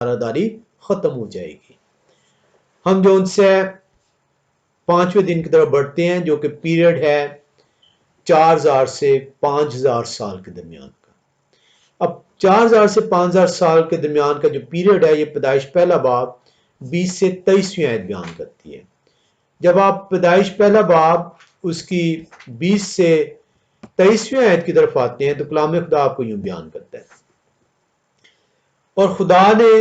داری ختم ہو جائے گی۔ ہم جو ان سے 5ویں دن کی طرف بڑھتے ہیں جو کہ پیریڈ ہے 4000 سے 5000 سال کے درمیان کا۔ اب 4000 سے 5000 سال کے درمیان کا جو پیریڈ ہے یہ پیدائش پہلا باب 20 سے 23ویں آیت بیان کرتی ہے۔ جب آپ پیدائش پہلا باب اس کی 20 سے 23ویں آیت کی طرف آتے ہیں تو کلام خدا آپ کو یوں بیان کرتا ہے، اور خدا نے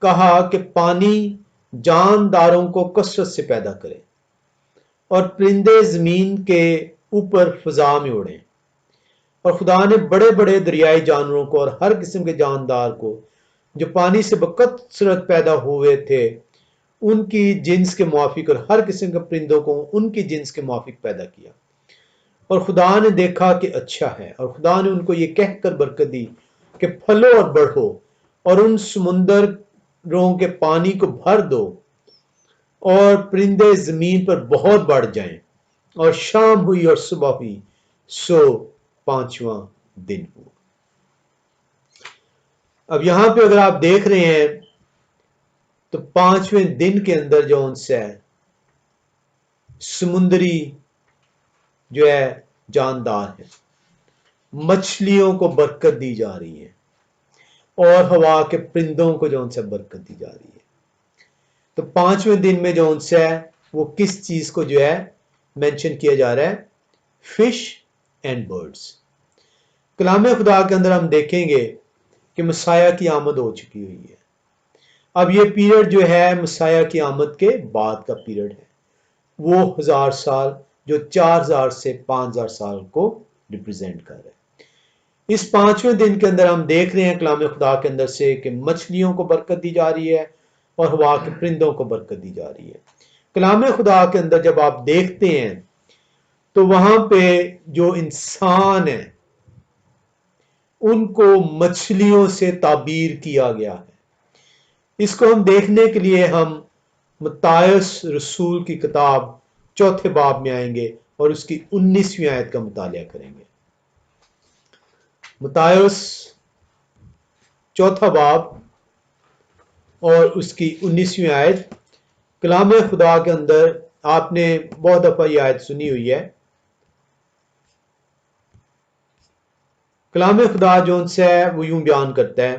کہا کہ پانی جانداروں کو کثرت سے پیدا کرے اور پرندے زمین کے اوپر فضا میں اڑیں، اور خدا نے بڑے بڑے دریائی جانوروں کو اور ہر قسم کے جاندار کو جو پانی سے بکثرت پیدا ہوئے تھے ان کی جنس کے موافق، اور ہر قسم کے پرندوں کو ان کی جنس کے موافق پیدا کیا، اور خدا نے دیکھا کہ اچھا ہے، اور خدا نے ان کو یہ کہہ کر برکت دی کہ پھلو اور بڑھو اور ان سمندروں کے پانی کو بھر دو اور پرندے زمین پر بہت بڑھ جائیں۔ اور شام ہوئی اور صبح ہوئی، سو 5واں دن ہوا۔ اب یہاں پہ اگر آپ دیکھ رہے ہیں تو 5ویں دن کے اندر جو ان سے سمندری جو ہے جاندار ہے، مچھلیوں کو برکت دی جا رہی ہے، اور ہوا کے پرندوں کو جو ان سے برکت دی جا رہی ہے۔ تو 5ویں دن میں جو ان سے ہے وہ کس چیز کو جو ہے مینشن کیا جا رہا ہے؟ Fish and birds. کلام خدا کے اندر ہم دیکھیں گے کہ مسیح کی آمد ہو چکی ہوئی ہے۔ اب یہ پیریڈ جو ہے مسیح کی آمد کے بعد کا پیریڈ ہے، وہ 1000 سال جو 4000 سے 5000 سال کو ریپرزینٹ کر رہے ہیں۔ اس 5ویں دن کے اندر ہم دیکھ رہے ہیں کلام خدا کے اندر سے کہ مچھلیوں کو برکت دی جا رہی ہے اور ہوا کے پرندوں کو برکت دی جا رہی ہے۔ کلام خدا کے اندر جب آپ دیکھتے ہیں تو وہاں پہ جو انسان ہیں ان کو مچھلیوں سے تعبیر کیا گیا ہے۔ اس کو ہم دیکھنے کے لیے ہم متی رسول کی کتاب 4 باب میں آئیں گے اور اس کی 19ویں آیت کا مطالعہ کریں گے۔ متی 4 باب اور اس کی 19ویں آیت، کلام خدا کے اندر آپ نے بہت دفعہ یہ آیت سنی ہوئی ہے۔ کلام خدا جو ان سے ہے وہ یوں بیان کرتا ہے،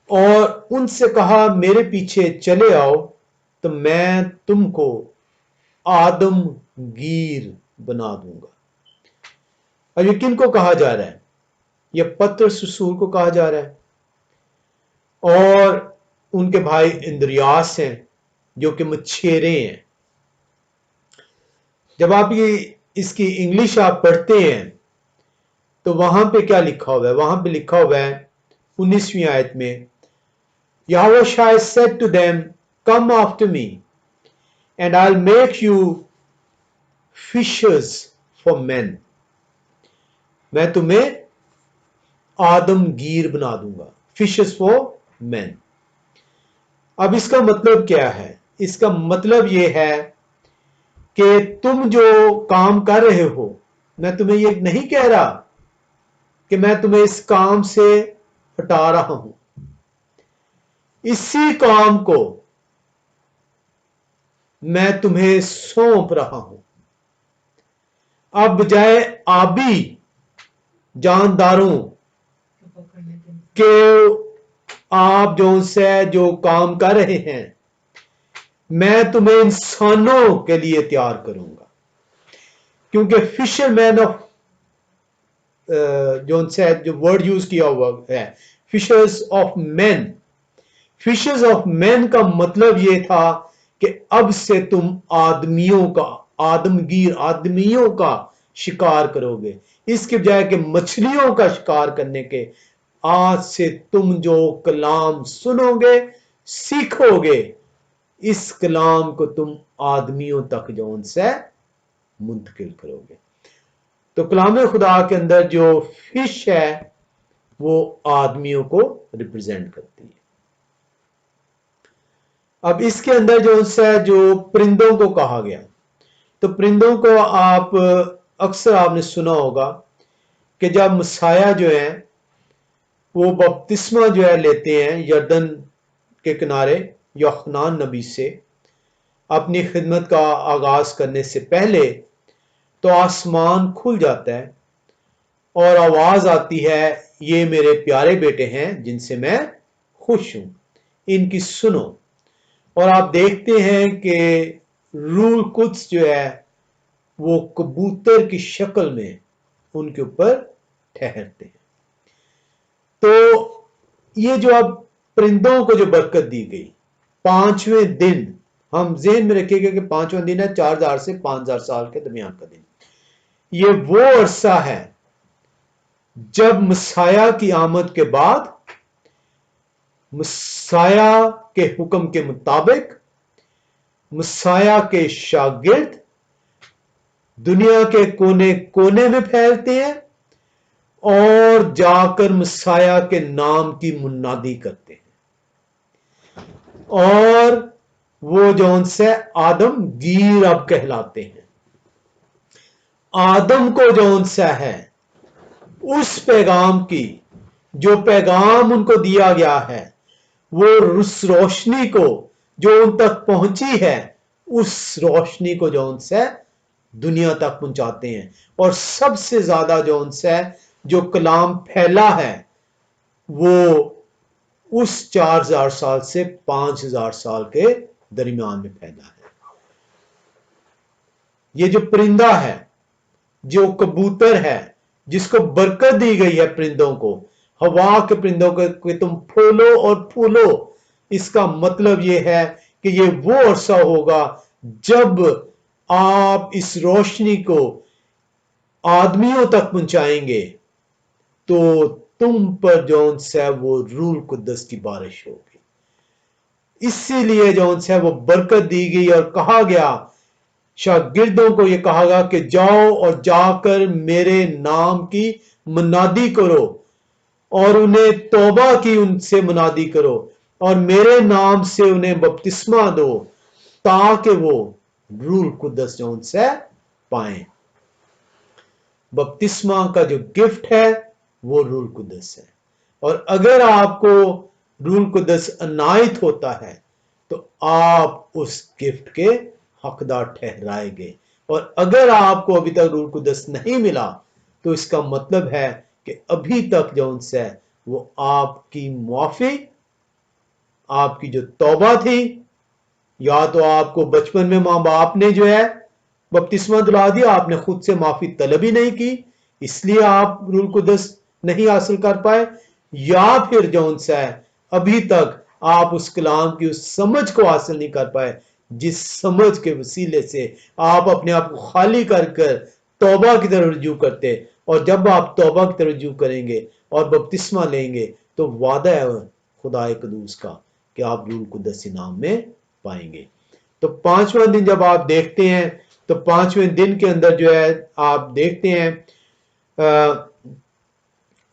اور ان سے کہا میرے پیچھے چلے آؤ تو میں تم کو آدم گیر بنا دوں گا۔ اب یہ کن کو کہا جا رہا ہے؟ یہ پطرس رسول کو کہا جا رہا ہے، اور ان کے بھائی اندریاس ہیں جو کہ مچھیرے ہیں۔ جب آپ یہ اس کی انگلش آپ پڑھتے ہیں تو وہاں پہ کیا لکھا ہوا ہے؟ وہاں پہ لکھا ہوا ہے 19ویں آیت میں، Yahweh said to them, Come after me, and I'll make you fishers for men. میں تمہیں آدم گیر بنا دوں گا، فشز فور مین۔ اب اس کا مطلب کیا ہے؟ اس کا مطلب یہ ہے کہ تم جو کام کر رہے ہو، میں تمہیں یہ نہیں کہہ رہا کہ میں تمہیں اس کام سے ہٹا رہا ہوں، اسی کام کو میں تمہیں سونپ رہا ہوں۔ اب بجائے آبی جانداروں کہ آپ جو ان سے جو کام کر رہے ہیں، میں تمہیں انسانوں کے لیے تیار کروں گا، کیونکہ فشر مین آف جو ان سے جو ورڈ یوز کیا ہوا ہے فشرز آف مین، فشرز آف مین کا مطلب یہ تھا کہ اب سے تم آدمیوں کا، آدمگیر آدمیوں کا شکار کرو گے، اس کے بجائے کہ مچھلیوں کا شکار کرنے کے، آج سے تم جو کلام سنو گے، سیکھو گے، اس کلام کو تم آدمیوں تک جو ان سے منتقل کرو گے۔ تو کلام خدا کے اندر جو فش ہے وہ آدمیوں کو ریپرزینٹ کرتی ہے۔ اب اس کے اندر جو ان سے جو پرندوں کو کہا گیا، تو پرندوں کو آپ اکثر آپ نے سنا ہوگا کہ جب مسیح جو ہیں وہ بپتسمہ جو ہے لیتے ہیں یردن کے کنارے یوحنان نبی سے اپنی خدمت کا آغاز کرنے سے پہلے، تو آسمان کھل جاتا ہے اور آواز آتی ہے، یہ میرے پیارے بیٹے ہیں جن سے میں خوش ہوں، ان کی سنو۔ اور آپ دیکھتے ہیں کہ روح القدس جو ہے وہ کبوتر کی شکل میں ان کے اوپر ٹھہرتے ہیں۔ تو یہ جو اب پرندوں کو جو برکت دی گئی، 5ویں دن، ہم ذہن میں رکھیے گا کہ 5واں دن ہے 4000 سے 5000 سال کے درمیان کا دن۔ یہ وہ عرصہ ہے جب مسیح کی آمد کے بعد مسیح کے حکم کے مطابق مسیح کے شاگرد دنیا کے کونے کونے میں پھیلتے ہیں اور جا کر مسیح کے نام کی منادی کرتے ہیں، اور وہ جون سے آدم گیر اب کہلاتے ہیں۔ آدم کو جون سا ہے اس پیغام کی جو پیغام ان کو دیا گیا ہے، وہ اس روشنی کو جو ان تک پہنچی ہے، اس روشنی کو جون سے دنیا تک پہنچاتے ہیں۔ اور سب سے زیادہ جون سے جو کلام پھیلا ہے وہ اس 4000 سال سے 5000 سال کے درمیان میں پھیلا ہے۔ یہ جو پرندہ ہے، جو کبوتر ہے، جس کو برکت دی گئی ہے پرندوں کو، ہوا کے پرندوں کو کہ تم پھولو اور پھولو، اس کا مطلب یہ ہے کہ یہ وہ عرصہ ہوگا جب آپ اس روشنی کو آدمیوں تک پہنچائیں گے تو تم پر جون سے وہ روح القدس کی بارش ہوگی۔ اسی لیے جون سے وہ برکت دی گئی اور کہا گیا، شاگردوں کو یہ کہا گیا کہ جاؤ اور جا کر میرے نام کی منادی کرو، اور انہیں توبہ کی ان سے منادی کرو، اور میرے نام سے انہیں بپتسمہ دو تاکہ وہ روح القدس جو ان سے پائیں۔ بپتسمہ کا جو گفٹ ہے وہ روح القدس ہے، اور اگر آپ کو روح القدس عنایت ہوتا ہے تو آپ اس گفٹ کے حقدار ٹھہرائے گئے، اور اگر آپ کو ابھی تک روح القدس نہیں ملا تو اس کا مطلب ہے کہ ابھی تک جو ان سے وہ آپ کی معافی، آپ کی جو توبہ تھی، یا تو آپ کو بچپن میں ماں باپ نے جو ہے بپتسمہ دلا دیا، آپ نے خود سے معافی طلب ہی نہیں کی، اس لیے آپ روح القدس نہیں حاصل کر پائے، یا پھر جو ان سے ابھی تک آپ اس کلام کی اس سمجھ کو حاصل نہیں کر پائے جس سمجھ کے وسیلے سے آپ اپنے آپ کو خالی کر کر توبہ کی طرف رجوع کرتے، اور جب آپ توبہ کی طرف رجوع کریں گے اور بپتسمہ لیں گے تو وعدہ ہے خدا قدوس کا کہ آپ روح القدس انعام میں پائیں گے۔ تو 5واں دن جب آپ دیکھتے ہیں تو 5ویں دن کے اندر جو ہے آپ دیکھتے ہیں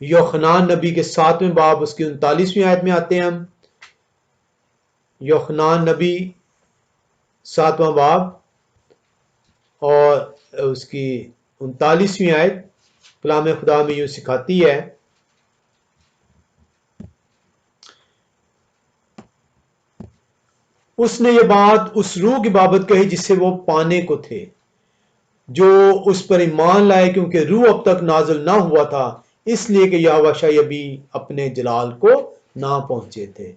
یوحنان نبی کے 7ویں باب اس کی 39ویں آیت میں آتے ہیں ہم۔ یوحنان نبی 7واں باب اور اس کی 39ویں آیت کلام خدا میں یوں سکھاتی ہے، اس نے یہ بات اس روح کی بابت کہی جس سے وہ پانے کو تھے، جو اس پر ایمان لائے، کیونکہ روح اب تک نازل نہ ہوا تھا، اس لیے کہ یہوہ شاہ ابھی اپنے جلال کو نہ پہنچے تھے۔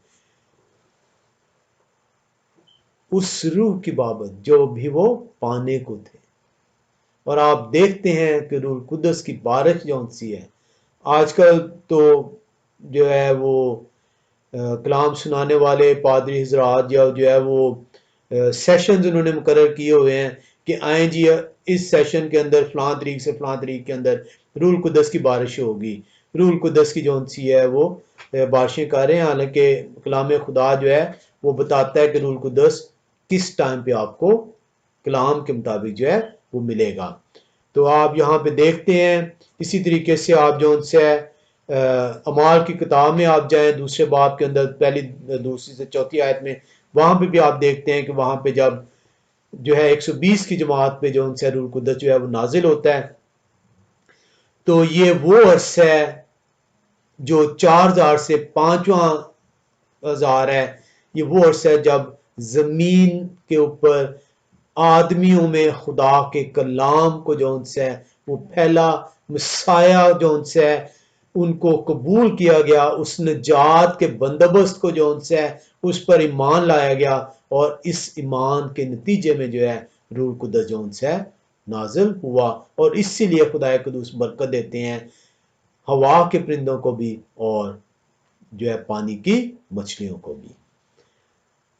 اس روح کی بابت جو بھی وہ پانے کو تھے، اور آپ دیکھتے ہیں کہ روح القدس کی بارش جون سی ہے۔ آج کل تو جو ہے وہ کلام سنانے والے پادری حضرات یا جو ہے وہ سیشنز انہوں نے مقرر کیے ہوئے ہیں کہ آئیں جی اس سیشن کے اندر فلاں تاریخ سے فلاں تاریخ کے اندر روح القدس کی بارش ہوگی، روح القدس کی جون سی ہے وہ بارشیں کر رہے ہیں، حالانکہ کلام خدا جو ہے وہ بتاتا ہے کہ روح القدس کس ٹائم پہ آپ کو کلام کے مطابق جو ہے وہ ملے گا۔ تو آپ یہاں پہ دیکھتے ہیں، اسی طریقے سے آپ جو ان سے اعمال کی کتاب میں آپ جائیں دوسرے باب کے اندر پہلی دوسری سے چوتھی آیت میں، وہاں پہ بھی آپ دیکھتے ہیں کہ وہاں پہ جب جو ہے 120 کی جماعت پہ جو ان سے روح القدس جو ہے وہ نازل ہوتا ہے، تو یہ وہ عرصہ ہے جو 4000 سے 5000 ہے، یہ وہ عرصہ ہے جب زمین کے اوپر آدمیوں میں خدا کے کلام کو جو ان سے وہ پھیلا، مسایہ جو ان سے ان کو قبول کیا گیا، اس نجات کے بندوبست کو جو ان سے اس پر ایمان لایا گیا، اور اس ایمان کے نتیجے میں جو ہے روح القدس جو ان سے نازل ہوا، اور اسی لیے خدا قدوس برکت دیتے ہیں ہوا کے پرندوں کو بھی اور جو ہے پانی کی مچھلیوں کو بھی۔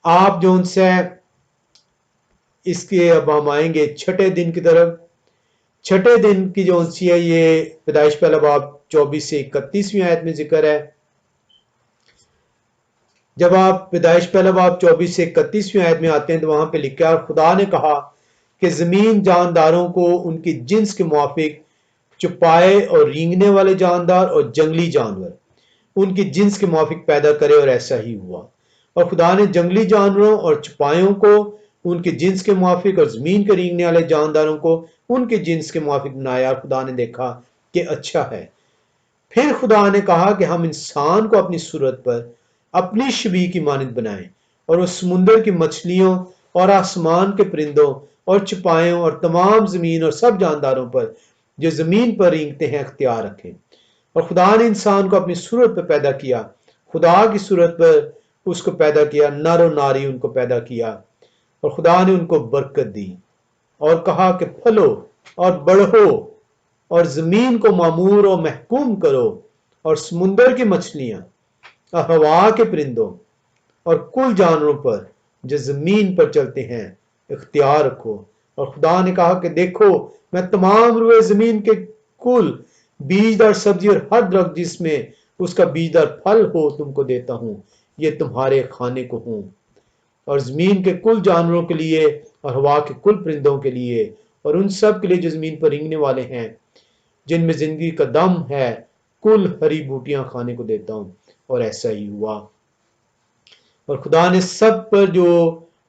آپ جو ان سے اس کے اب ہم آئیں گے چھٹے دن کی طرف۔ چھٹے دن کی جو انسی ہے یہ پیدائش پہلا باب 24 سے 31ویں آیت میں ذکر ہے۔ جب آپ پیدائش پہلا باب 24 سے 31ویں آیت میں آتے ہیں تو وہاں پہ لکھا ہے، اور خدا نے کہا کہ زمین جانداروں کو ان کی جنس کے موافق چپائے اور رینگنے والے جاندار اور جنگلی جانور ان کی جنس کے موافق پیدا کرے، اور ایسا ہی ہوا۔ اور خدا نے جنگلی جانوروں اور چپایوں کو ان کے جنس کے موافق اور زمین کے رینگنے والے جانداروں کو ان کے جنس کے موافق بنایا، اور خدا نے دیکھا کہ اچھا ہے۔ پھر خدا نے کہا کہ ہم انسان کو اپنی صورت پر اپنی شبیہ کی مانند بنائیں، اور وہ سمندر کی مچھلیوں اور آسمان کے پرندوں اور چپایوں اور تمام زمین اور سب جانداروں پر جو زمین پر رینگتے ہیں اختیار رکھیں۔ اور خدا نے انسان کو اپنی صورت پر پیدا کیا، خدا کی صورت پر اس کو پیدا کیا، نر و ناری ان کو پیدا کیا، اور خدا نے ان کو برکت دی اور کہا کہ پھلو اور بڑھو اور زمین کو معمور و محکوم کرو، اور سمندر کی مچھلیاں اور ہوا کے پرندوں اور کل جانوروں پر جو زمین پر چلتے ہیں اختیار رکھو۔ اور خدا نے کہا کہ دیکھو میں تمام روئے زمین کے کل بیجدار سبزی اور ہر درخت جس میں اس کا بیجدار پھل ہو تم کو دیتا ہوں، یہ تمہارے کھانے کو ہوں، اور زمین کے کل جانوروں کے لیے اور ہوا کے کل پرندوں کے لیے اور ان سب کے لیے جو زمین پر رینگنے والے ہیں جن میں زندگی کا دم ہے، کل ہری بوٹیاں کھانے کو دیتا ہوں، اور ایسا ہی ہوا۔ اور خدا نے سب پر جو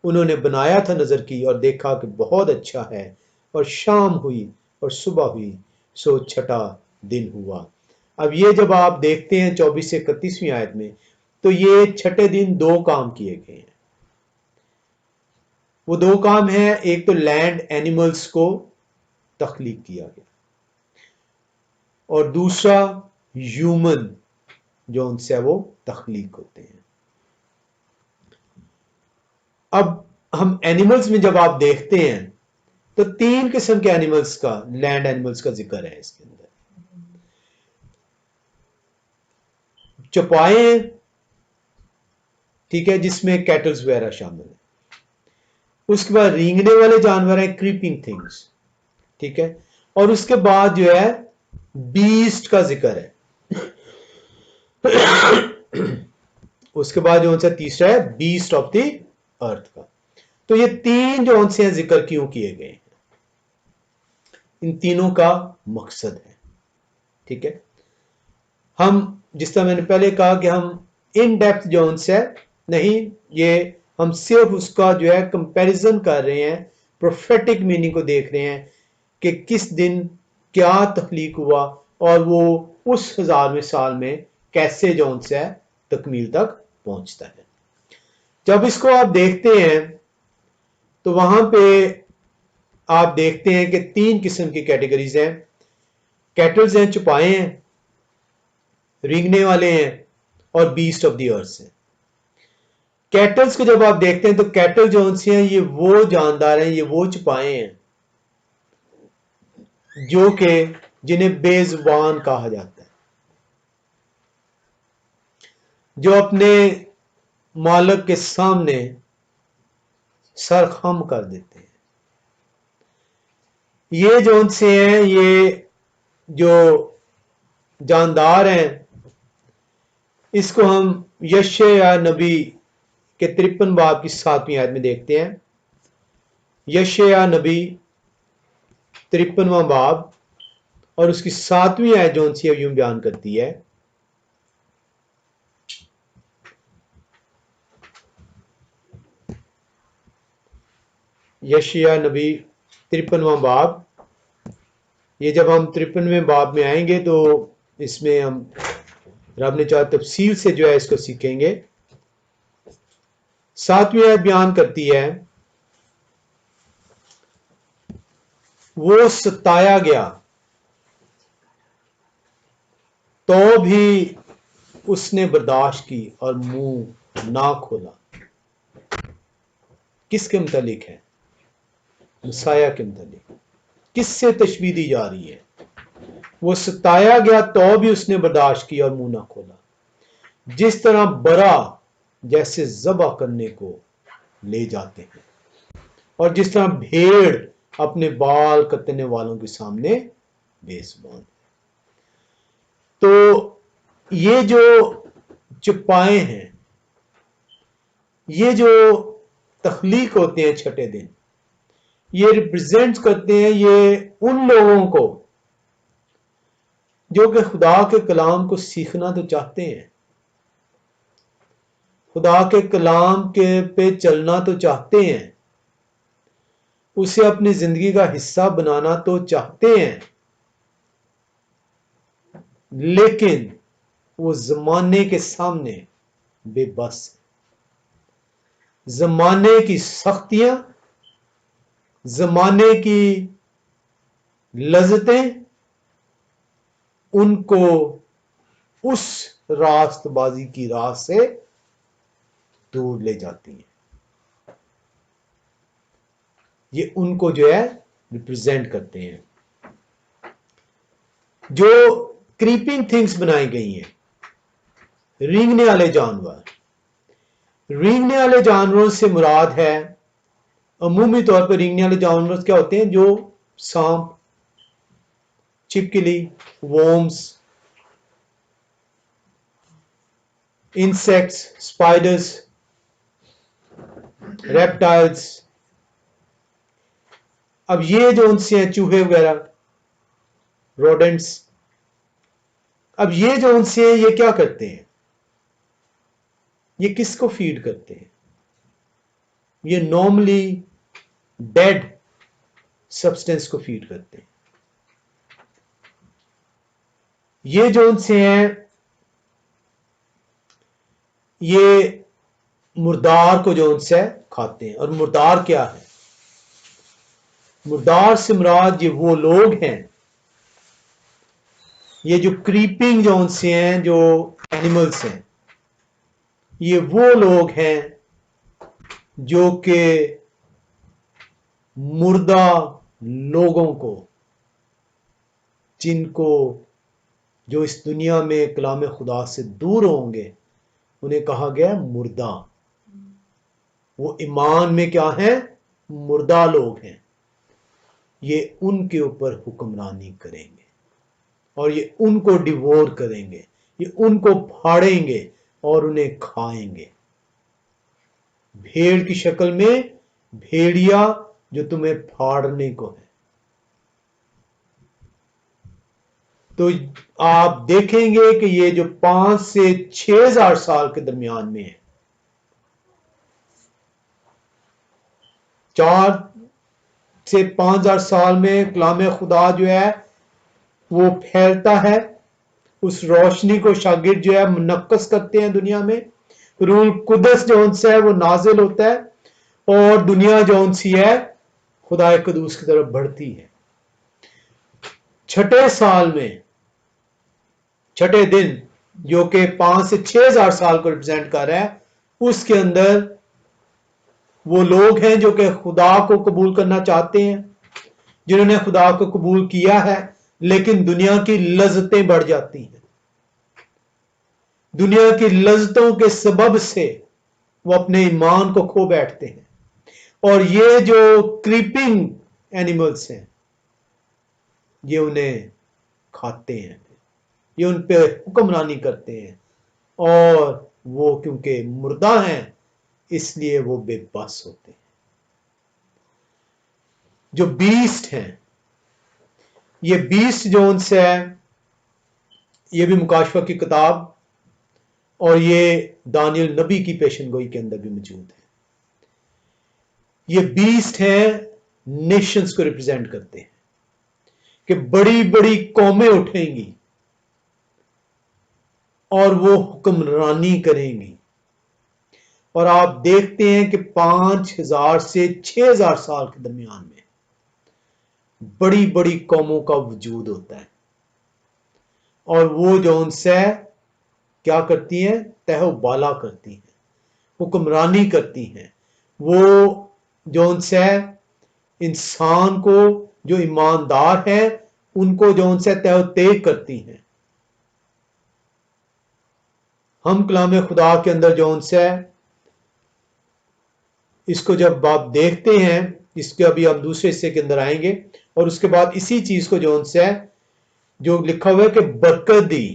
انہوں نے بنایا تھا نظر کی، اور دیکھا کہ بہت اچھا ہے، اور شام ہوئی اور صبح ہوئی، سو چھٹا دن ہوا۔ اب یہ جب آپ دیکھتے ہیں 24 سے 31ویں آیت میں، تو یہ چھٹے دن دو کام کیے گئے ہیں۔ وہ دو کام ہیں، ایک تو لینڈ اینیملز کو تخلیق کیا گیا، اور دوسرا ہیومن جو ان سے وہ تخلیق ہوتے ہیں۔ اب ہم اینیملز میں جب آپ دیکھتے ہیں تو تین قسم کے اینیملز کا، لینڈ اینیملز کا ذکر ہے اس کے اندر۔ چوپائے، ٹھیک ہے، جس میں کیٹلز وغیرہ شامل ہیں۔ اس کے بعد رینگنے والے جانور ہیں، کریپنگ تھنگز، ٹھیک ہے، اور اس کے بعد جو ہے بیسٹ کا ذکر ہے۔ اس کے بعد جو ان سے تیسرا ہے بیسٹ آف دی ارتھ کا۔ تو یہ تین جو ان سے ذکر کیوں کیے گئے ہیں، ان تینوں کا مقصد ہے، ٹھیک ہے۔ ہم جس طرح میں نے پہلے کہا کہ ہم ان ڈیپتھ جو ان سے نہیں، یہ ہم صرف اس کا جو ہے کمپیریزن کر رہے ہیں، پروفیٹک میننگ کو دیکھ رہے ہیں کہ کس دن کیا تخلیق ہوا، اور وہ اس 1000ویں سال میں کیسے جو ان سے تکمیل تک پہنچتا ہے۔ جب اس کو آپ دیکھتے ہیں تو وہاں پہ آپ دیکھتے ہیں کہ تین قسم کی کیٹیگریز ہیں، کیٹلز ہیں، چپائے ہیں، رینگنے والے ہیں، اور بیسٹ آف دی ارتھ ہیں۔ کیٹلز کو جب آپ دیکھتے ہیں تو کیٹل جو ان سے ہیں یہ وہ جاندار ہیں، یہ وہ چپائے ہیں جو کہ جنہیں بے زبان کہا جاتا ہے، جو اپنے مالک کے سامنے سر خم کر دیتے ہیں۔ یہ جو ان سے ہیں، یہ جو جاندار ہیں، اس کو ہم یشعیاء نبی کے 53 باب کی 7ویں آیت میں دیکھتے ہیں۔ یشعیاء نبی 53واں باب اور اس کی 7ویں آیت جو ان سے یوں بیان کرتی ہے، یشعیاء نبی 53واں باب۔ یہ جب ہم 53ویں باب میں آئیں گے تو اس میں ہم رب نے چاہا تفصیل سے جو ہے اس کو سیکھیں گے. 7ویں آیت بیان کرتی ہے وہ ستایا گیا تو بھی اس نے برداشت کی اور منہ نہ کھولا. کس کے متعلق ہے؟ مسیح کے متعلق. کس سے تشبیہ دی جا رہی ہے؟ وہ ستایا گیا تو بھی اس نے برداشت کی اور منہ نہ کھولا. جس طرح برا جیسے ذبح کرنے کو لے جاتے ہیں اور جس طرح بھیڑ اپنے بال کترنے والوں کے سامنے بے زبان. تو یہ جو چپائے ہیں، یہ جو تخلیق ہوتے ہیں چھٹے دن، یہ ریپرزینٹ کرتے ہیں یہ ان لوگوں کو جو کہ خدا کے کلام کو سیکھنا تو چاہتے ہیں، خدا کے کلام کے پہ چلنا تو چاہتے ہیں، اسے اپنی زندگی کا حصہ بنانا تو چاہتے ہیں، لیکن وہ زمانے کے سامنے بے بس ہیں. زمانے کی سختیاں، زمانے کی لذتیں ان کو اس راست بازی کی راہ سے دور لے جاتی ہیں. یہ ان کو جو ہے ریپرزینٹ کرتے ہیں. جو کریپنگ تھنگس بنائی گئی ہیں، رینگنے والے جانور. رینگنے والے جانوروں سے مراد ہے عمومی طور پر رینگنے والے جانور کیا ہوتے ہیں؟ جو سانپ، چھپکلی، ورمز، انسیکٹس، اسپائڈرز، ریپٹائلز. اب یہ جو ان سے ہیں چوہے وغیرہ، روڈنٹس، اب یہ جو ان سے ہیں یہ کیا کرتے ہیں؟ یہ کس کو فیڈ کرتے ہیں؟ یہ نارملی ڈیڈ سبسٹینس کو فیڈ کرتے ہیں. یہ جو ان سے ہیں یہ مردار کو جو ان سے کھاتے ہیں. اور مردار کیا ہے؟ مردار سے مراد یہ وہ لوگ ہیں، یہ جو کریپنگ جو ان سے ہیں، جو اینیملز ہیں، یہ وہ لوگ ہیں جو کہ مردہ لوگوں کو، جن کو جو اس دنیا میں کلام خدا سے دور ہوں گے، انہیں کہا گیا مردہ. وہ ایمان میں کیا ہیں؟ مردہ لوگ ہیں. یہ ان کے اوپر حکمرانی کریں گے اور یہ ان کو ڈیوور کریں گے، یہ ان کو پھاڑیں گے اور انہیں کھائیں گے. بھیڑ کی شکل میں بھیڑیا جو تمہیں پھاڑنے کو ہے. تو آپ دیکھیں گے کہ یہ جو 5 سے 6 ہزار سال کے درمیان میں ہے، 4 سے 5 ہزار سال میں کلام خدا جو ہے وہ پھیلتا ہے. اس روشنی کو شاگرد جو ہے منعکس کرتے ہیں دنیا میں. روح القدس جو ان سے ہے وہ نازل ہوتا ہے اور دنیا جو ان سی ہے خدا قدوس کی طرف بڑھتی ہے. چھٹے سال میں، چھٹے دن جو کہ 5 سے 6 ہزار سال کو ریپرزینٹ کر رہا ہے، اس کے اندر وہ لوگ ہیں جو کہ خدا کو قبول کرنا چاہتے ہیں، جنہوں نے خدا کو قبول کیا ہے، لیکن دنیا کی لذتیں بڑھ جاتی ہیں. دنیا کی لذتوں کے سبب سے وہ اپنے ایمان کو کھو بیٹھتے ہیں. اور یہ جو کریپنگ اینیملز ہیں یہ انہیں کھاتے ہیں، یہ ان پہ حکمرانی کرتے ہیں، اور وہ کیونکہ مردہ ہیں اس لیے وہ بے بس ہوتے ہیں. جو بیسٹ ہیں، یہ بیسٹ جو ان سے ہے، یہ بھی مکاشفہ کی کتاب اور یہ دانیل نبی کی پیشن گوئی کے اندر بھی موجود ہے. یہ بیسٹ ہیں، نیشنز کو ریپرزینٹ کرتے ہیں کہ بڑی بڑی قومیں اٹھیں گی اور وہ حکمرانی کریں گی. اور آپ دیکھتے ہیں کہ 5,000 سے 6,000 سال کے درمیان میں بڑی بڑی قوموں کا وجود ہوتا ہے، اور وہ جو ان سے کیا کرتی ہیں؟ تہ و بالا کرتی ہیں، حکمرانی کرتی ہیں. وہ جو ان سے انسان کو جو ایماندار ہیں ان کو جو ان سے تہ و تیگ کرتی ہیں. ہم کلام خدا کے اندر جو ان سے اس کو جب آپ دیکھتے ہیں، اس کے ابھی ہم دوسرے حصے کے اندر آئیں گے، اور اس کے بعد اسی چیز کو جو ان سے جو لکھا ہوا ہے کہ برکت دی.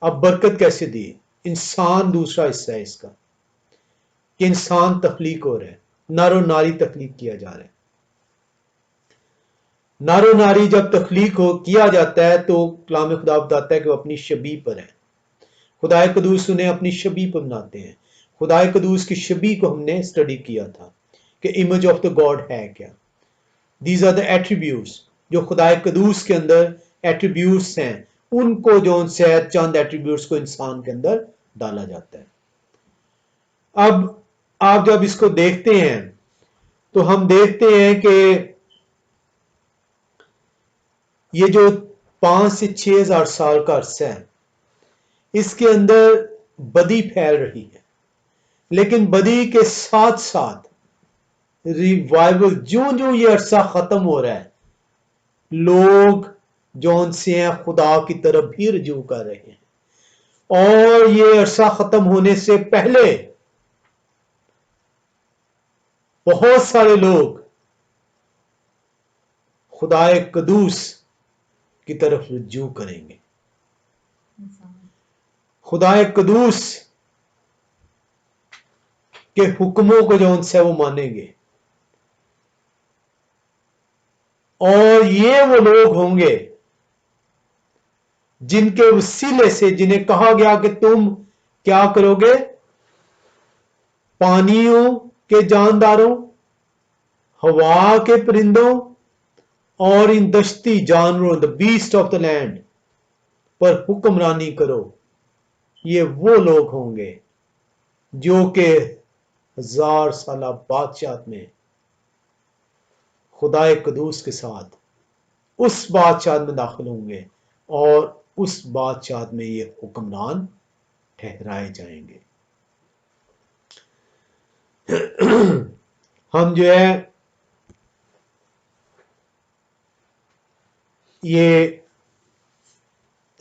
اب برکت کیسے دی؟ انسان دوسرا حصہ ہے اس کا، کہ انسان تخلیق ہو رہا ہے، نر و ناری تخلیق کیا جا رہا ہے. نر و ناری جب تخلیق کیا جاتا ہے تو کلام خدا بتاتا ہے کہ وہ اپنی شبیہ پر ہے. خدا قدوس انہیں اپنی شبیہ پر بناتے ہیں. خدا قدوس کی شبیہ کو ہم نے اسٹڈی کیا تھا کہ امیج آف دا گاڈ ہے کیا. دیز آر دا ایٹریبیوٹس جو خدا قدوس کے اندر ایٹریبیوٹس ہیں، ان کو جو ان سے چند ایٹریبیوٹس کو انسان کے اندر ڈالا جاتا ہے. اب آپ جب اس کو دیکھتے ہیں تو ہم دیکھتے ہیں کہ یہ جو 5,000 سے 6,000 سال کا عرصہ ہے، اس کے اندر بدی پھیل رہی ہے، لیکن بدی کے ساتھ ساتھ ریوائول جو یہ عرصہ ختم ہو رہا ہے، لوگ جو ان سے ہیں خدا کی طرف بھی رجوع کر رہے ہیں. اور یہ عرصہ ختم ہونے سے پہلے بہت سارے لوگ خدا قدوس کی طرف رجوع کریں گے. خدا قدوس کے حکموں کو جو ان سے وہ مانیں گے، اور یہ وہ لوگ ہوں گے جن کے وسیلے سے جنہیں کہا گیا کہ تم کیا کرو گے؟ پانیوں کے جانداروں، ہوا کے پرندوں اور ان دشتی جانوروں the beast of the land پر حکمرانی کرو. یہ وہ لوگ ہوں گے جو کہ 1000 سالہ بادشاہت میں خدا قدوس کے ساتھ اس بادشاہت میں داخل ہوں گے، اور اس بادشاہت میں یہ حکمران ٹھہرائے جائیں گے. ہم جو ہے یہ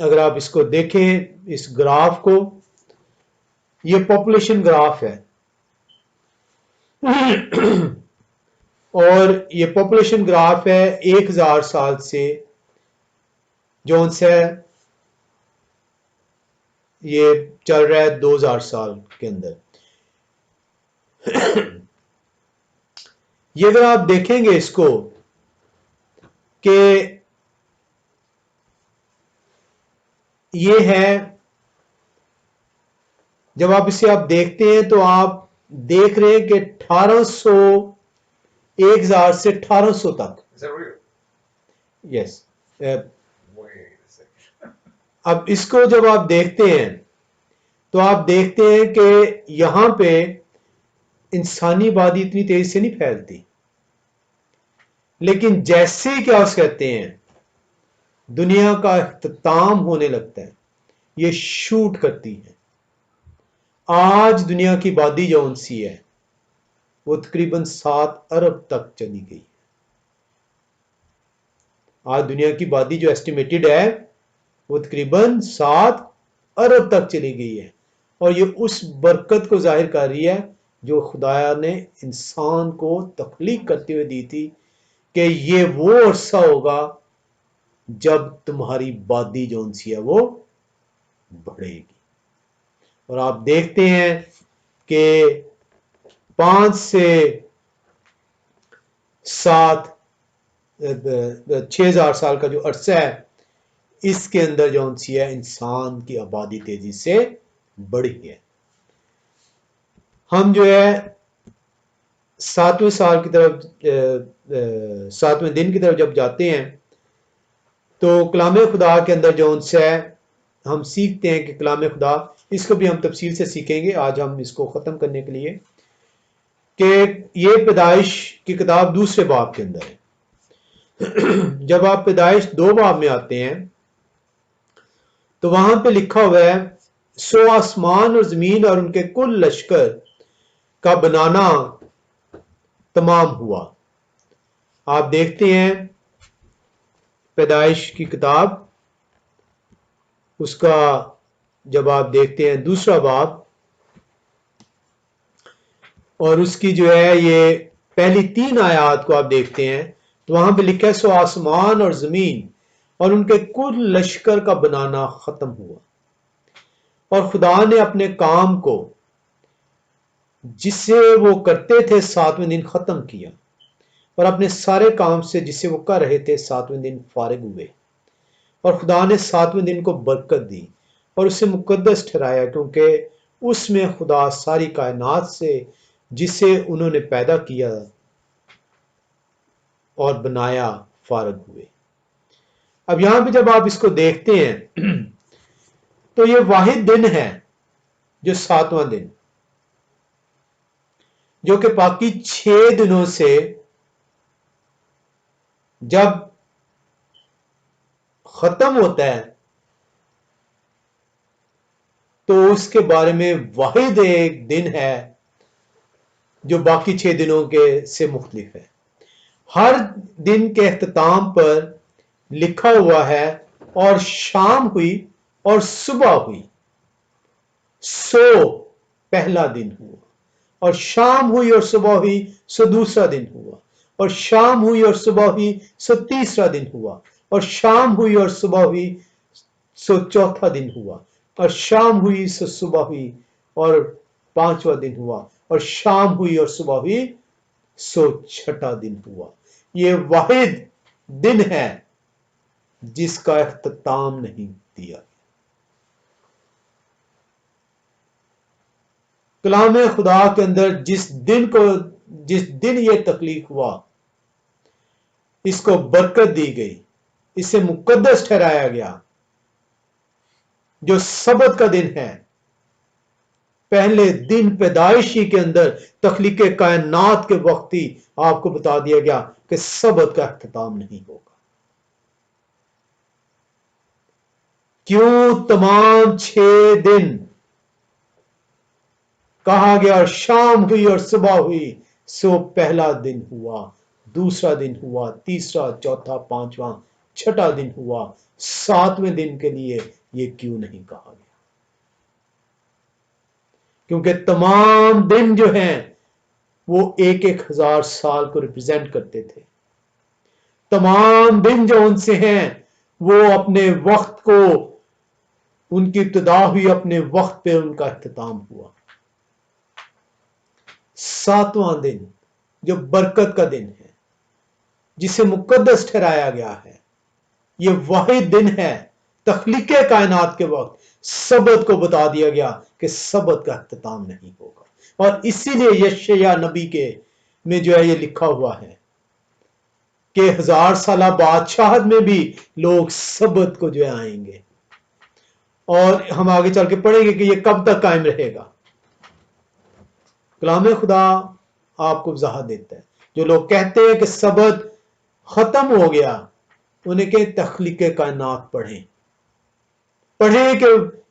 اگر آپ اس کو دیکھیں، اس گراف کو، یہ پاپولیشن گراف ہے، اور یہ پاپولیشن گراف ہے 1,000 سال سے جو ان سے یہ چل رہا ہے 2,000 سال کے اندر. یہ اگر آپ دیکھیں گے اس کو کہ یہ ہے، جب آپ اسے آپ دیکھتے ہیں تو آپ دیکھ رہے ہیں کہ 1800 1,000 سے 1800 تک. یس. اب اس کو جب آپ دیکھتے ہیں تو آپ دیکھتے ہیں کہ یہاں پہ انسانی آبادی اتنی تیزی سے نہیں پھیلتی، لیکن جیسے ہی کیا اس کہتے ہیں دنیا کا اختتام ہونے لگتا ہے، یہ شوٹ کرتی ہے. آج دنیا کی آبادی جو ان سی ہے وہ تقریباً 7 ارب تک چلی گئی. آج دنیا کی آبادی جو ایسٹیمیٹڈ ہے وہ تقریباً 7 ارب تک چلی گئی ہے، اور یہ اس برکت کو ظاہر کر رہی ہے جو خدا نے انسان کو تخلیق کرتے ہوئے دی تھی، کہ یہ وہ عرصہ ہوگا جب تمہاری آبادی جو ان سی ہے وہ بڑھے گی. اور آپ دیکھتے ہیں کہ 5 سے 7 6,000 سال کا جو عرصہ ہے، اس کے اندر جو ان سی ہے انسان کی آبادی تیزی سے بڑھی ہے. ہم جو ہے 7ویں سال کی طرف 7ویں دن کی طرف جب جاتے ہیں تو کلام خدا کے اندر جو ان سے ہم سیکھتے ہیں کہ کلام خدا، اس کو بھی ہم تفصیل سے سیکھیں گے آج ہم اس کو ختم کرنے کے لیے، کہ یہ پیدائش کی کتاب دوسرے باب کے اندر ہے۔ جب آپ پیدائش 2 باب میں آتے ہیں تو وہاں پہ لکھا ہوا ہے، سو آسمان اور زمین اور ان کے کل لشکر کا بنانا تمام ہوا۔ آپ دیکھتے ہیں پیدائش کی کتاب، اس کا جب آپ دیکھتے ہیں 2 باب اور اس کی جو ہے یہ پہلی 3 آیات کو آپ دیکھتے ہیں تو وہاں پہ لکھا ہے، سو آسمان اور زمین اور ان کے کل لشکر کا بنانا ختم ہوا، اور خدا نے اپنے کام کو جسے وہ کرتے تھے 7ویں دن ختم کیا، اور اپنے سارے کام سے جسے وہ کر رہے تھے 7ویں دن فارغ ہوئے، اور خدا نے 7ویں دن کو برکت دی اور اسے مقدس ٹھہرایا، کیونکہ اس میں خدا ساری کائنات سے جسے انہوں نے پیدا کیا اور بنایا فارغ ہوئے۔ اب یہاں پہ جب آپ اس کو دیکھتے ہیں تو یہ واحد دن ہے جو 7واں دن، جو کہ باقی 6 دنوں سے جب ختم ہوتا ہے تو اس کے بارے میں واحد ایک دن ہے جو باقی 6 دنوں کے سے مختلف ہے۔ ہر دن کے اختتام پر لکھا ہوا ہے، اور شام ہوئی اور صبح ہوئی سو پہلا دن ہوا، اور شام ہوئی اور صبح ہوئی سو دوسرا دن ہوا، اور شام ہوئی اور صبح ہوئی سو تیسرا دن ہوا، اور شام ہوئی اور صبح ہوئی سو چوتھا دن ہوا، اور شام ہوئی سو صبح ہوئی اور 5واں دن ہوا، اور شام ہوئی اور صبح ہوئی سو 6واں دن ہوا۔ یہ واحد دن ہے جس کا اختتام نہیں دیا۔ کلام خدا کے اندر جس دن یہ تخلیق ہوا، اس کو برکت دی گئی، اسے مقدس ٹھہرایا گیا، جو سبت کا دن ہے۔ پہلے دن پیدائشی کے اندر تخلیق کائنات کے وقت ہی آپ کو بتا دیا گیا کہ سبت کا اختتام نہیں ہوگا۔ کیوں تمام 6 دن کہا گیا، اور شام ہوئی اور صبح ہوئی سو پہلا دن ہوا، دوسرا دن ہوا، تیسرا، چوتھا، 5واں، 6واں دن ہوا، 7ویں دن کے لیے یہ کیوں نہیں کہا گیا؟ کیونکہ تمام دن جو ہیں وہ 1,000 سال کو ریپرزینٹ کرتے تھے۔ تمام دن جو ان سے ہیں وہ اپنے وقت کو، ان کی ابتدا ہوئی اپنے وقت پہ، ان کا اختتام ہوا۔ 7واں دن جو برکت کا دن ہے، جسے مقدس ٹھہرایا گیا ہے، یہ واحد دن ہے۔ تخلیق کائنات کے وقت سبت کو بتا دیا گیا کہ سبت کا اختتام نہیں ہوگا، اور اسی لیے یشعیاء نبی کے میں جو ہے یہ لکھا ہوا ہے کہ 1000 سالہ بادشاہت میں بھی لوگ سبت کو جو ہے آئیں گے، اور ہم آگے چل کے پڑھیں گے کہ یہ کب تک قائم رہے گا۔ کلام خدا آپ کو وضاحت دیتا ہے۔ جو لوگ کہتے ہیں کہ سبت ختم ہو گیا، انہیں کہ تخلیق کائنات پڑھیں کہ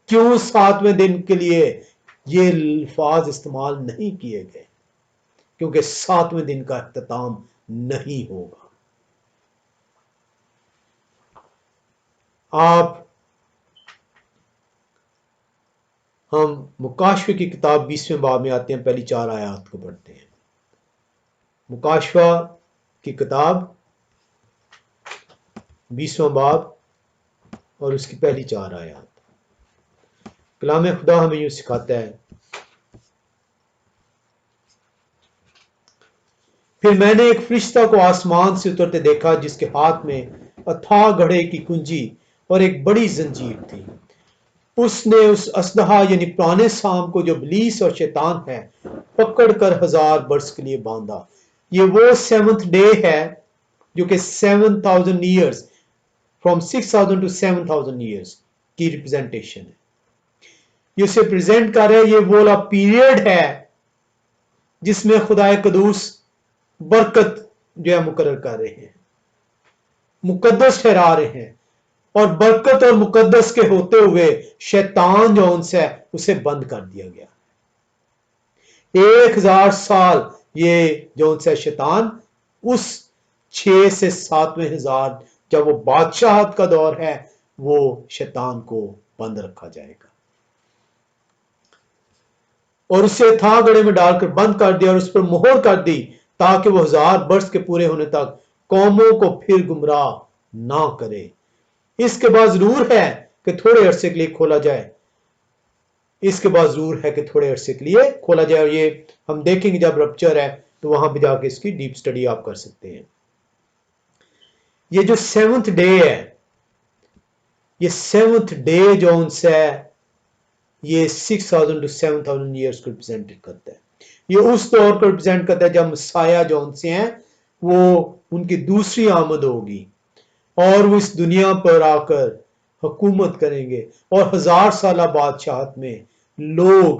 کیوں 7ویں دن کے لیے یہ الفاظ استعمال نہیں کیے گئے، کیونکہ 7ویں دن کا اختتام نہیں ہوگا۔ ہم مکاشفہ کی کتاب 20ویں باب میں آتے ہیں، پہلی 4 آیات کو پڑھتے ہیں۔ مکاشفہ کی کتاب 20واں باب اور اس کی پہلی 4 آیات۔ کلام خدا ہمیں یوں سکھاتا ہے، پھر میں نے ایک فرشتہ کو آسمان سے اترتے دیکھا، جس کے ہاتھ میں اتھاہ گھڑے کی کنجی اور ایک بڑی زنجیر تھی۔ اس نے اس اسدہا یعنی پرانے سام کو جو ابلیس اور شیطان ہے پکڑ کر 1000 برس کے لیے باندھا۔ یہ وہ 7th ڈے ہے جو کہ 7000 ایئرز، فرام 6000 to 7000 ایئرز کی ریپرزینٹیشن ہے. یہ اسے پریزنٹ کر رہا ہے، یہ وہ پیریڈ ہے جس میں خدا قدوس برکت جو ہے مقرر کر رہے ہیں، مقدس ٹھہرا رہے ہیں، اور برکت اور مقدس کے ہوتے ہوئے شیطان جو ان سے اسے بند کر دیا گیا. 1000 سال یہ جو ان سے شیطان اس 6 سے 7ویں ہزار جب وہ بادشاہت کا دور ہے وہ شیطان کو بند رکھا جائے گا، اور اسے تھا گڑے میں ڈال کر بند کر دیا اور اس پر مہر کر دی تاکہ وہ 1000 برس کے پورے ہونے تک قوموں کو پھر گمراہ نہ کرے. اس کے بعد ضرور ہے کہ تھوڑے عرصے کے لیے کھولا جائے، اس کے بعد ضرور ہے کہ تھوڑے عرصے کے لیے کھولا جائے، اور یہ ہم دیکھیں گے جب رپچر ہے تو وہاں پہ جا کے اس کی ڈیپ سٹڈی آپ کر سکتے ہیں. یہ جو 7th ڈے ہے، یہ 7th ڈے جو ان سے یہ 6000 to 7000 ایئرس کو ریپرزینٹ کرتا ہے. یہ اس دور کو ریپرزینٹ کرتا ہے جب مسیح جو ان سے ہیں وہ ان کی دوسری آمد ہوگی اور وہ اس دنیا پر آ کر حکومت کریں گے، اور 1000 سالہ بادشاہت میں لوگ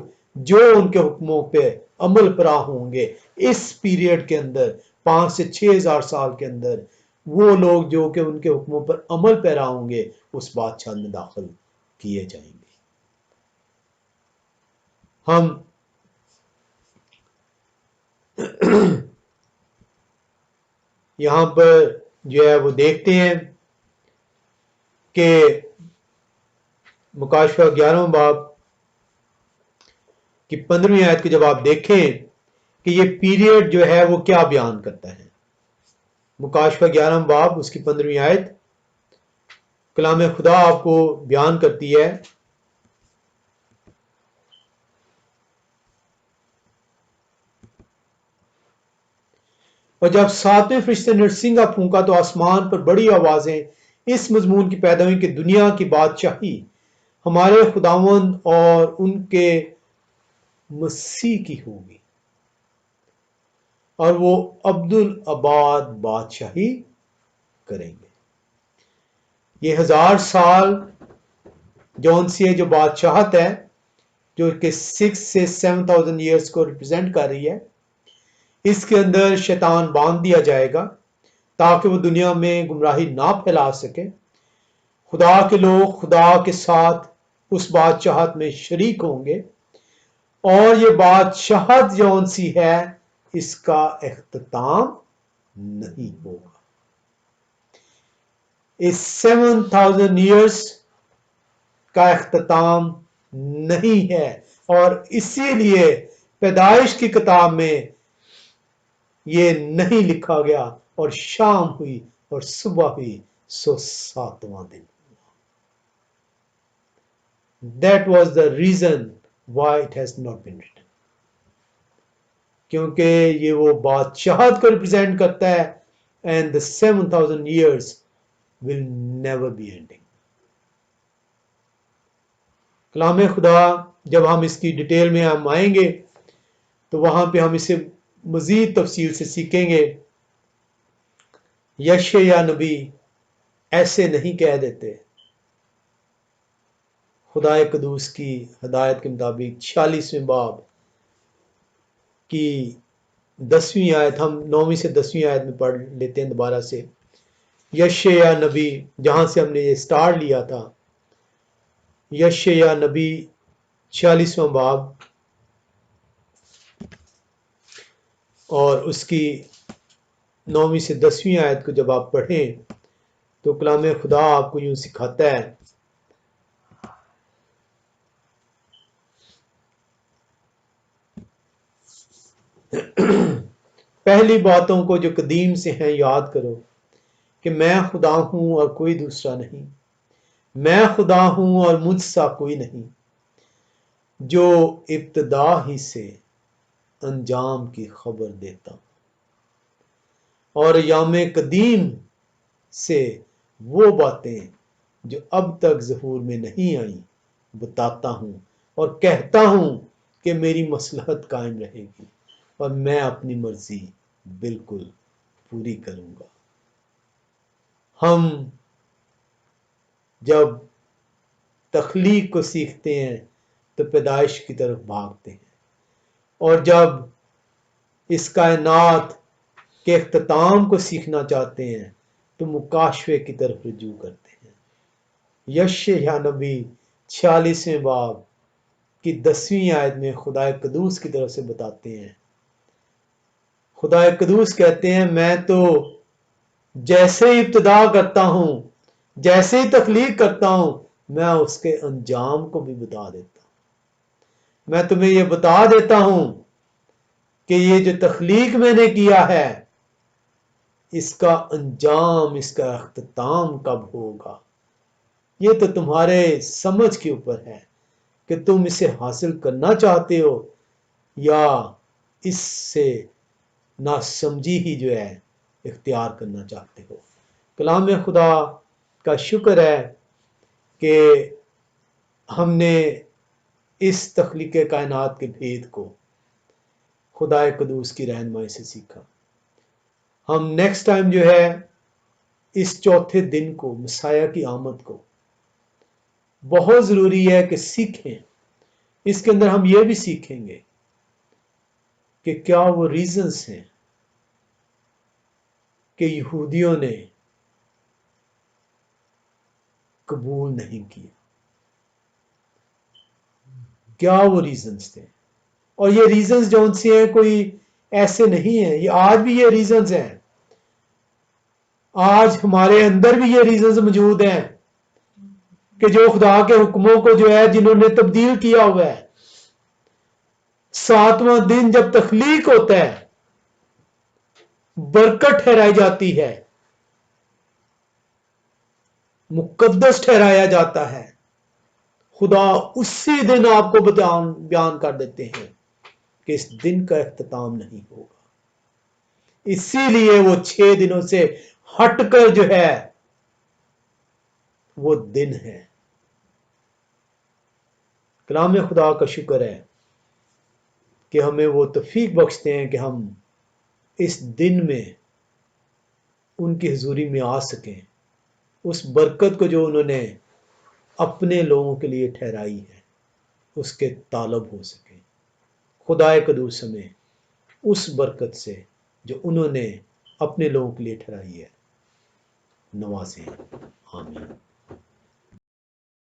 جو ان کے حکموں پہ عمل پیرا ہوں گے، اس پیریڈ کے اندر 5 سے 6000 سال کے اندر وہ لوگ جو کہ ان کے حکموں پر عمل پیرا ہوں گے اس بادشاہ میں داخل کیے جائیں گے. ہم یہاں پر جو ہے وہ دیکھتے ہیں کہ مکاشفہ 11 باب کی 15ویں آیت کو جب آپ دیکھیں کہ یہ پیریڈ جو ہے وہ کیا بیان کرتا ہے. مکاشفہ 11 باب اس کی 15ویں آیت کلام خدا آپ کو بیان کرتی ہے، اور جب 7ویں فرشتے نے نرسنگا پھونکا تو آسمان پر بڑی آوازیں اس مضمون کی پیدا ہوئی کہ دنیا کی بادشاہی ہمارے خداوند اور ان کے مسیح کی ہوگی، اور وہ عبدالآباد بادشاہی کریں گے. یہ 1000 سال جون سی جو بادشاہت ہے جو کہ 6 سے 7000 ایئرس کو ریپرزینٹ کر رہی ہے، اس کے اندر شیطان باندھ دیا جائے گا تاکہ وہ دنیا میں گمراہی نہ پھیلا سکے. خدا کے لوگ خدا کے ساتھ اس بادشاہت میں شریک ہوں گے، اور یہ بادشاہت جون سی ہے اس کا اختتام نہیں ہوگا. اس 7000 ایئرس کا اختتام نہیں ہے، اور اسی لیے پیدائش کی کتاب میں یہ نہیں لکھا گیا اور شام ہوئی اور صبح ہوئی سو 7واں دن. That was the reason why it has not been written. کیونکہ یہ وہ بادشاہت کو ریپرزینٹ کرتا ہے and the 7000 years will never be ending. کلام خدا جب ہم اس کی ڈیٹیل میں ہم آئیں گے تو وہاں پہ ہم اسے مزید تفصیل سے سیکھیں گے. یشعیاہ نبی ایسے نہیں کہہ دیتے. خدا قدوس کی ہدایت کے مطابق 46ویں باب کی 10ویں آیت، ہم 9ویں سے 10ویں آیت میں پڑھ لیتے ہیں دوبارہ سے. یشعیاہ نبی جہاں سے ہم نے یہ سٹارٹ لیا تھا، یشعیاہ نبی 46واں باب اور اس کی 9ویں سے 10ویں آیت کو جب آپ پڑھیں تو کلام خدا آپ کو یوں سکھاتا ہے. پہلی باتوں کو جو قدیم سے ہیں یاد کرو کہ میں خدا ہوں اور کوئی دوسرا نہیں، میں خدا ہوں اور مجھ سا کوئی نہیں، جو ابتدا ہی سے انجام کی خبر دیتا ہوں، اور ایام قدیم سے وہ باتیں جو اب تک ظہور میں نہیں آئیں بتاتا ہوں، اور کہتا ہوں کہ میری مصلحت قائم رہے گی اور میں اپنی مرضی بالکل پوری کروں گا. ہم جب تخلیق کو سیکھتے ہیں تو پیدائش کی طرف بھاگتے ہیں، اور جب اس کائنات کے اختتام کو سیکھنا چاہتے ہیں تو مکاشفے کی طرف رجوع کرتے ہیں۔ یشعیاہ نبی 46ویں باب کی 10ویں آیت میں خدا قدوس کی طرف سے بتاتے ہیں، خدا قدوس کہتے ہیں میں تو جیسے ہی ابتدا کرتا ہوں، جیسے ہی تخلیق کرتا ہوں، میں اس کے انجام کو بھی بتا دیتا ہوں۔ میں تمہیں یہ بتا دیتا ہوں کہ یہ جو تخلیق میں نے کیا ہے اس کا انجام، اس کا اختتام کب ہوگا، یہ تو تمہارے سمجھ کے اوپر ہے کہ تم اسے حاصل کرنا چاہتے ہو یا اس سے ناسمجھی ہی جو ہے اختیار کرنا چاہتے ہو۔ کلام خدا کا شکر ہے کہ ہم نے اس تخلیق کائنات کے بھید کو خدا قدوس کی رہنمائی سے سیکھا۔ ہم نیکسٹ ٹائم جو ہے اس چوتھے دن کو، مسیح کی آمد کو بہت ضروری ہے کہ سیکھیں۔ اس کے اندر ہم یہ بھی سیکھیں گے کہ کیا وہ ریزنز ہیں کہ یہودیوں نے قبول نہیں کیا، کیا وہ ریزنز تھے۔ اور یہ ریزنز جو ان سے ہیں کوئی ایسے نہیں ہیں، یہ آج بھی یہ ریزنز ہیں، آج ہمارے اندر بھی یہ ریزنز موجود ہیں کہ جو خدا کے حکموں کو جو ہے جنہوں نے تبدیل کیا ہوا ہے۔ 7واں دن جب تخلیق ہوتا ہے، برکت ٹھہرائی جاتی ہے، مقدس ٹھہرایا جاتا ہے، خدا اسی دن آپ کو بیان کر دیتے ہیں کہ اس دن کا اختتام نہیں ہوگا۔ اسی لیے وہ 6 دنوں سے ہٹ کر جو ہے وہ دن ہے۔ کلام خدا کا شکر ہے کہ ہمیں وہ توفیق بخشتے ہیں کہ ہم اس دن میں ان کی حضوری میں آ سکیں، اس برکت کو جو انہوں نے اپنے لوگوں کے لیے ٹھہرائی ہے اس کے طالب ہو سکیں۔ خدا قدوس ہمیں اس برکت سے جو انہوں نے اپنے لوگوں کے لیے ٹھہرائی ہے نوازیں۔ آمین۔